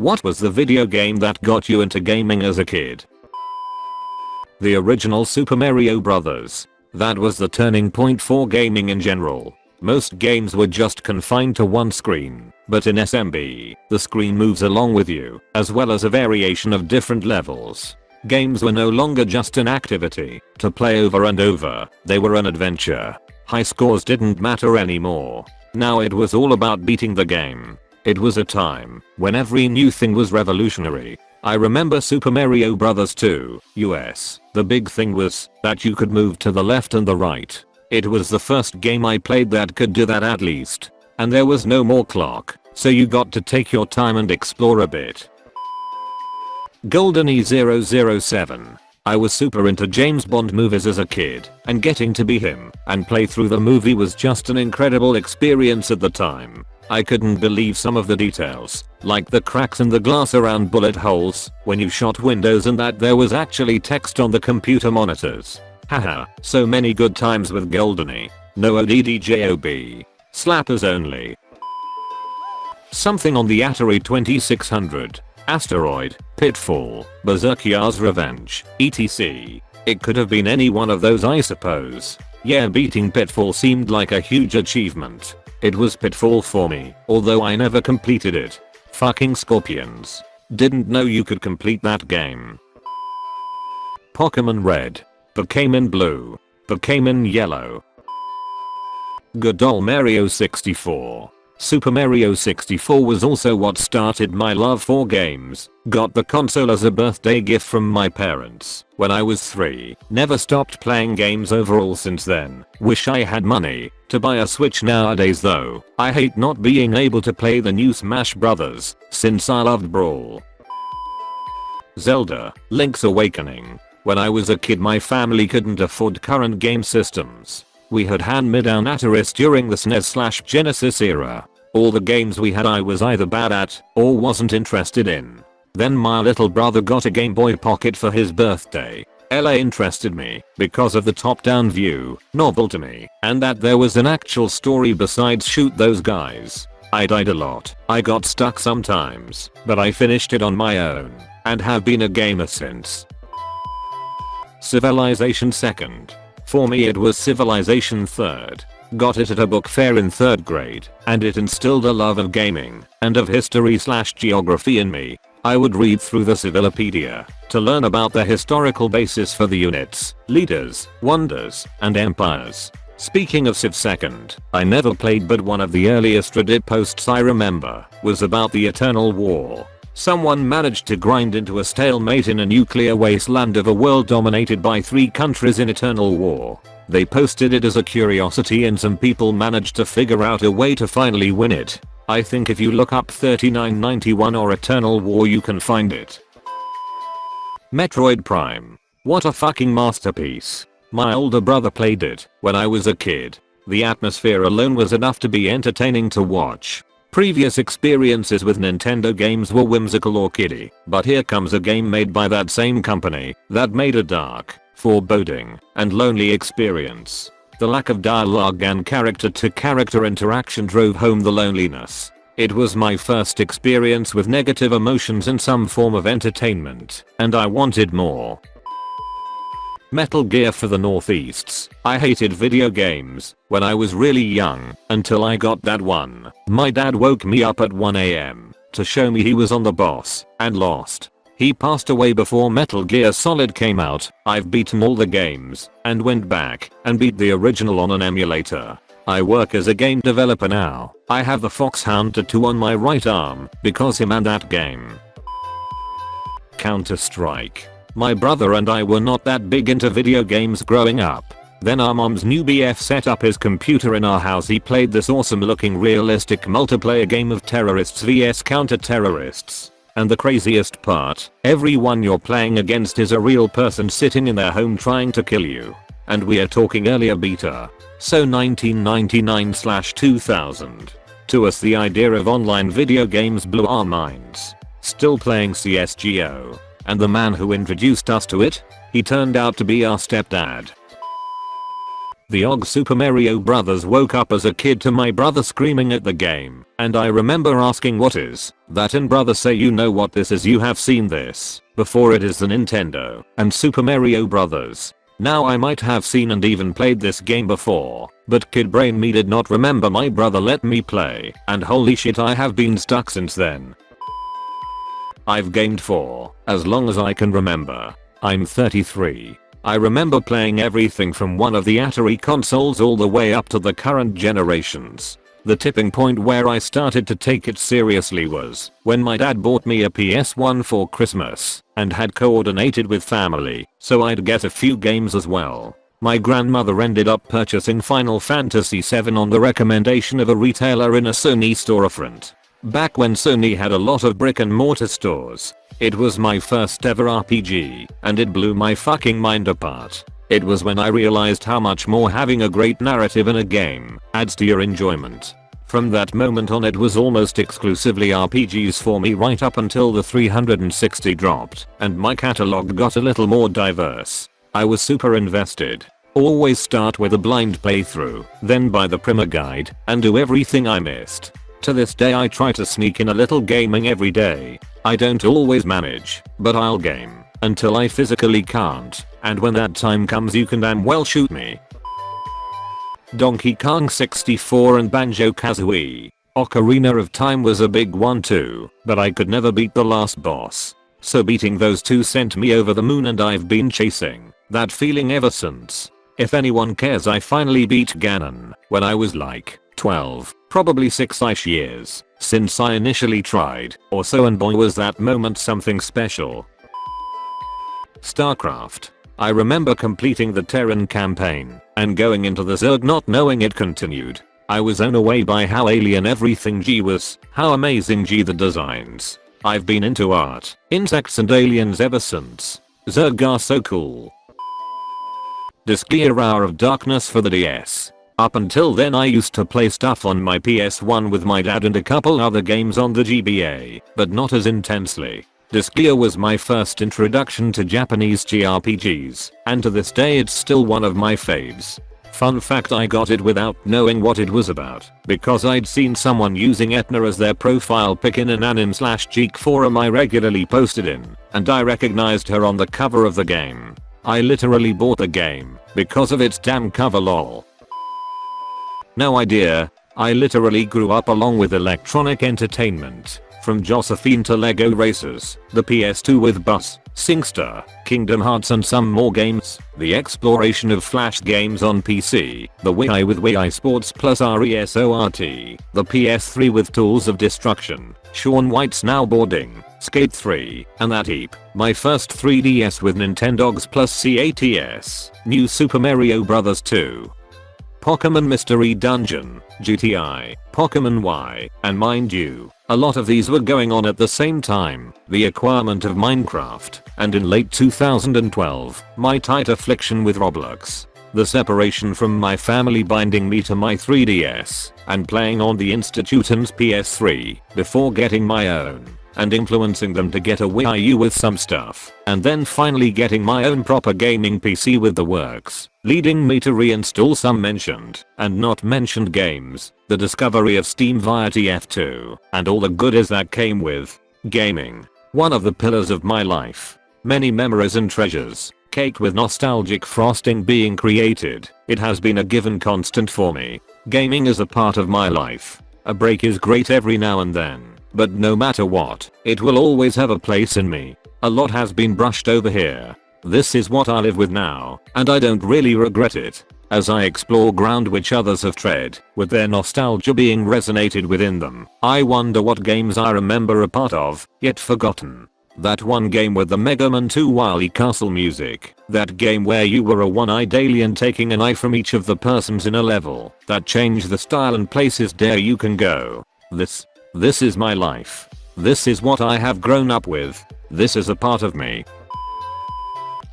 What was the video game that got you into gaming as a kid? The original Super Mario Bros. That was the turning point for gaming in general. Most games were just confined to one screen, but in SMB, the screen moves along with you, as well as a variation of different levels. Games were no longer just an activity to play over and over, they were an adventure. High scores didn't matter anymore. Now it was all about beating the game. It was a time when every new thing was revolutionary. I remember Super Mario Bros. 2 US. The big thing was that you could move to the left and the right. It was the first game I played that could do that at least. And there was no more clock, so you got to take your time and explore a bit. GoldenEye 007. I was super into James Bond movies as a kid, and getting to be him and play through the movie was just an incredible experience at the time. I couldn't believe some of the details, like the cracks in the glass around bullet holes when you shot windows and that there was actually text on the computer monitors. Haha, so many good times with GoldenEye. No ODDJOB. Slappers only. Something on the Atari 2600. Asteroid, Pitfall, Berserkia's Revenge, etc. It could have been any one of those I suppose. Yeah, beating Pitfall seemed like a huge achievement. It was Pitfall for me, although I never completed it. Fucking scorpions. Didn't know you could complete that game. Pokemon Red. Pokemon Blue. Pokemon Yellow. Good old Mario 64. Super Mario 64 was also what started my love for games. Got the console as a birthday gift from my parents when I was 3. Never stopped playing games overall since then. Wish I had money to buy a Switch nowadays though. I hate not being able to play the new Smash Brothers since I loved Brawl. Zelda, Link's Awakening. When I was a kid my family couldn't afford current game systems. We had hand-me-down Ataris during the SNES/Genesis era. All the games we had I was either bad at or wasn't interested in. Then my little brother got a Game Boy Pocket for his birthday. LA interested me because of the top-down view, novel to me, and that there was an actual story besides shoot those guys. I died a lot, I got stuck sometimes, but I finished it on my own, and have been a gamer since. Civilization 2nd. For me it was Civilization 3rd. Got it at a book fair in 3rd grade, and it instilled a love of gaming and of history/geography in me. I would read through the Civilopedia to learn about the historical basis for the units, leaders, wonders, and empires. Speaking of Civ 2nd, I never played but one of the earliest Reddit posts I remember was about the Eternal War. Someone managed to grind into a stalemate in a nuclear wasteland of a world dominated by 3 countries in eternal war. They posted it as a curiosity and some people managed to figure out a way to finally win it. I think if you look up 3991 or Eternal War you can find it. Metroid Prime. What a fucking masterpiece. My older brother played it when I was a kid. The atmosphere alone was enough to be entertaining to watch. Previous experiences with Nintendo games were whimsical or kiddie, but here comes a game made by that same company that made a dark, foreboding, and lonely experience. The lack of dialogue and character-to-character interaction drove home the loneliness. It was my first experience with negative emotions in some form of entertainment, and I wanted more. Metal Gear for the Northeasts. I hated video games when I was really young until I got that one. My dad woke me up at 1 AM to show me he was on the boss and lost. He passed away before Metal Gear Solid came out. I've beaten all the games and went back and beat the original on an emulator. I work as a game developer now. I have the Foxhound tattoo on my right arm because him and that game. Counter-Strike. My brother and I were not that big into video games growing up. Then our mom's new BF set up his computer in our house. He played this awesome looking realistic multiplayer game of terrorists vs counter-terrorists. And the craziest part, everyone you're playing against is a real person sitting in their home trying to kill you. And we are talking earlier beta. So 1999/2000. To us the idea of online video games blew our minds. Still playing CSGO. And the man who introduced us to it? He turned out to be our stepdad. The OG Super Mario Bros. Woke up as a kid to my brother screaming at the game, and I remember asking what is that, and brother say, you know what this is, you have seen this before, it is the Nintendo and Super Mario Bros. Now I might have seen and even played this game before, but kid brain me did not remember my brother let me play, and holy shit I have been stuck since then. I've gamed for as long as I can remember. I'm 33. I remember playing everything from one of the Atari consoles all the way up to the current generations. The tipping point where I started to take it seriously was when my dad bought me a PS1 for Christmas and had coordinated with family so I'd get a few games as well. My grandmother ended up purchasing Final Fantasy VII on the recommendation of a retailer in a Sony storefront. Back when Sony had a lot of brick and mortar stores. It was my first ever RPG, and it blew my fucking mind apart. It was when I realized how much more having a great narrative in a game adds to your enjoyment. From that moment on it was almost exclusively RPGs for me right up until the 360 dropped, and my catalog got a little more diverse. I was super invested. Always start with a blind playthrough, then buy the primer guide, and do everything I missed. To this day I try to sneak in a little gaming every day. I don't always manage, but I'll game until I physically can't, and when that time comes you can damn well shoot me. Donkey Kong 64 and Banjo-Kazooie. Ocarina of Time was a big one too, but I could never beat the last boss. So beating those two sent me over the moon, and I've been chasing that feeling ever since. If anyone cares, I finally beat Ganon when I was like 12, probably 6ish years since I initially tried or so, and boy was that moment something special. StarCraft. I remember completing the Terran campaign and going into the Zerg not knowing it continued. I was blown away by how alien everything G was, how amazing G the designs. I've been into art, insects and aliens ever since. Zerg are so cool. Disgaea Hour of Darkness for the DS. Up until then I used to play stuff on my PS1 with my dad and a couple other games on the GBA, but not as intensely. Disgaea was my first introduction to Japanese JRPGs, and to this day it's still one of my faves. Fun fact, I got it without knowing what it was about, because I'd seen someone using Etna as their profile pic in an anim/geek forum I regularly posted in, and I recognized her on the cover of the game. I literally bought the game because of its damn cover, lol. No idea. I literally grew up along with electronic entertainment. From Josephine to Lego Racers, the PS2 with Bus, Singstar, Kingdom Hearts and some more games, the exploration of Flash games on PC, the Wii with Wii Sports plus RESORT, the PS3 with Tools of Destruction, Shaun White snowboarding, Skate 3, and that heap, my first 3DS with Nintendogs plus CATS, New Super Mario Bros. 2. Pokemon Mystery Dungeon, GTI, Pokemon Y, and mind you, a lot of these were going on at the same time, the acquirement of Minecraft, and in late 2012, my tight affliction with Roblox. The separation from my family binding me to my 3DS, and playing on the institution's PS3, before getting my own, and influencing them to get a Wii U with some stuff, and then finally getting my own proper gaming PC with the works, leading me to reinstall some mentioned and not mentioned games, the discovery of Steam via TF2, and all the goodies that came with gaming. One of the pillars of my life. Many memories and treasures, caked with nostalgic frosting being created. It has been a given constant for me. Gaming is a part of my life. A break is great every now and then. But no matter what, it will always have a place in me. A lot has been brushed over here. This is what I live with now, and I don't really regret it. As I explore ground which others have tread, with their nostalgia being resonated within them, I wonder what games I remember a part of, yet forgotten. That one game with the Mega Man 2 Wily Castle music. That game where you were a one-eyed alien taking an eye from each of the persons in a level. That changed the style and places dare you can go. This is my life. This is what I have grown up with. This is a part of me.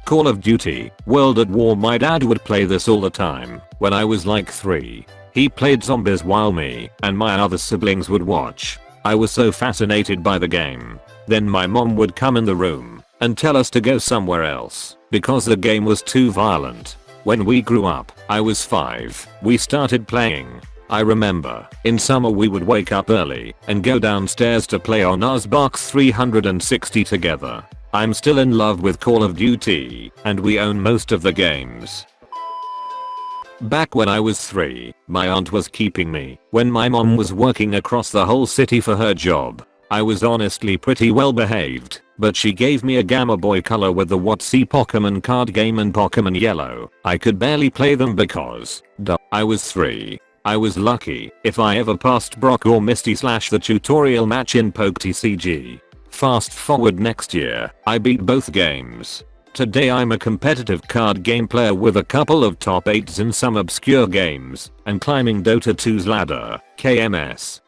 Call of Duty, World at War. My dad would play this all the time when I was like 3. He played zombies while me and my other siblings would watch. I was so fascinated by the game. Then my mom would come in the room and tell us to go somewhere else because the game was too violent. When we grew up, I was 5, we started playing. I remember, in summer we would wake up early and go downstairs to play on Xbox 360 together. I'm still in love with Call of Duty, and we own most of the games. Back when I was 3, my aunt was keeping me when my mom was working across the whole city for her job. I was honestly pretty well behaved, but she gave me a Gamma Boy Color with the WotC Pokemon card game and Pokemon Yellow. I could barely play them because, I was 3. I was lucky if I ever passed Brock or Misty / the tutorial match in PokeTCG. Fast forward next year, I beat both games. Today I'm a competitive card game player with a couple of top 8s in some obscure games, and climbing Dota 2's ladder, KMS.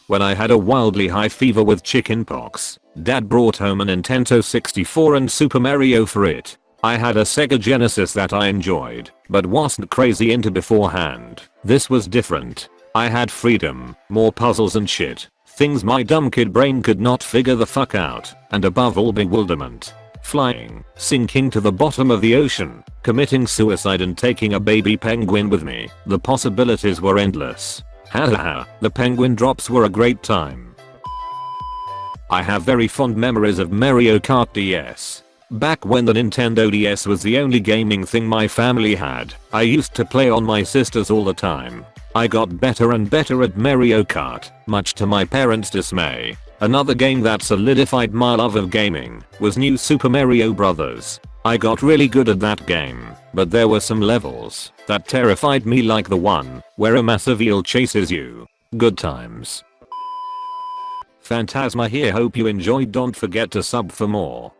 When I had a wildly high fever with chickenpox, Dad brought home a Nintendo 64 and Super Mario for it. I had a Sega Genesis that I enjoyed, but wasn't crazy into beforehand. This was different. I had freedom, more puzzles and shit. Things my dumb kid brain could not figure the fuck out, and above all bewilderment. Flying, sinking to the bottom of the ocean, committing suicide and taking a baby penguin with me. The possibilities were endless. Hahaha, the penguin drops were a great time. I have very fond memories of Mario Kart DS. Back when the Nintendo DS was the only gaming thing my family had, I used to play on my sisters all the time. I got better and better at Mario Kart, much to my parents' dismay. Another game that solidified my love of gaming was New Super Mario Bros. I got really good at that game, but there were some levels that terrified me, like the one where a massive eel chases you. Good times. Phantasma here, hope you enjoyed. Don't forget to sub for more.